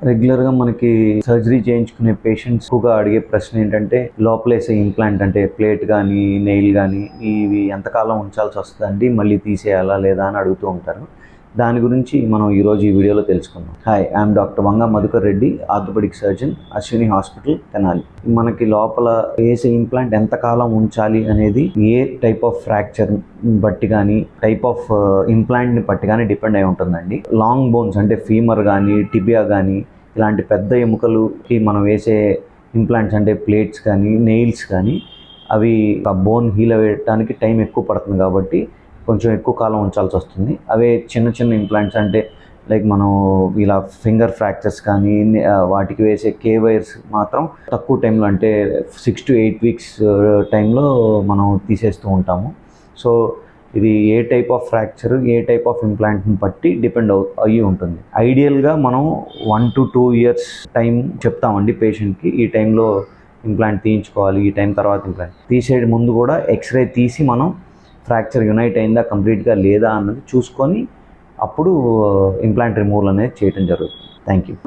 రెగ్యులర్గా మనకి సర్జరీ చేయించుకునే పేషెంట్స్ ఎక్కువగా అడిగే ప్రశ్న ఏంటంటే లోపలేసే ఇంప్లాంట్ అంటే ప్లేట్ కానీ నెయిల్ కానీ ఇవి ఎంతకాలం ఉంచాల్సి వస్తుందండి, మళ్ళీ తీసేయాలా లేదా అని అడుగుతూ ఉంటారు. దాని గురించి మనం ఈరోజు ఈ వీడియోలో తెలుసుకుందాం. Hi, I'm doctor Vanga Madhukar Reddy, orthopaedic surgeon, Ashwini hospital, Tenali. మనకి లోపల వేసే ఇంప్లాంట్ ఎంతకాలం ఉంచాలి అనేది ఏ టైప్ ఆఫ్ ఫ్రాక్చర్ బట్టి కానీ టైప్ ఆఫ్ ఇంప్లాంట్ని బట్టి కానీ డిపెండ్ అయి ఉంటుందండి. లాంగ్ బోన్స్ అంటే ఫీమర్ కానీ టిబియా కానీ ఇలాంటి పెద్ద ఎముకలుకి మనం వేసే ఇంప్లాంట్స్ అంటే ప్లేట్స్ కానీ నెయిల్స్ కానీ అవి ఆ బోన్ హీల్ అవ్వడానికి టైం ఎక్కువ పడుతుంది కాబట్టి కొంచెం ఎక్కువ కాలం ఉంచాల్సి వస్తుంది. అవే చిన్న చిన్న ఇంప్లాంట్స్ అంటే లైక్ మనం ఇలా ఫింగర్ ఫ్రాక్చర్స్ కానీ వాటికి వేసే వైర్స్ మాత్రం తక్కువ టైంలో అంటే 6 to 8 weeks టైంలో మనం తీసేస్తూ ఉంటాము. సో ఇది ఏ టైప్ ఆఫ్ ఫ్రాక్చర్ ఏ టైప్ ఆఫ్ ఇంప్లాంట్ని బట్టి డిపెండ్ అయ్యి ఉంటుంది. ఐడియల్గా మనం 1 to 2 years టైం చెప్తామండి పేషెంట్కి. ఈ టైంలో ఇంప్లాంట్ తీయించుకోవాలి, ఈ టైం తర్వాత ఇంప్లాంట్ తీసే ముందు కూడా ఎక్స్రే తీసి మనం ఫ్రాక్చర్ యునైట్ అయిందా కంప్లీట్గా లేదా అన్నది చూసుకొని అప్పుడు ఇంప్లాంట్ రిమూవల్ అనేది చేయడం జరుగుతుంది. Thank you.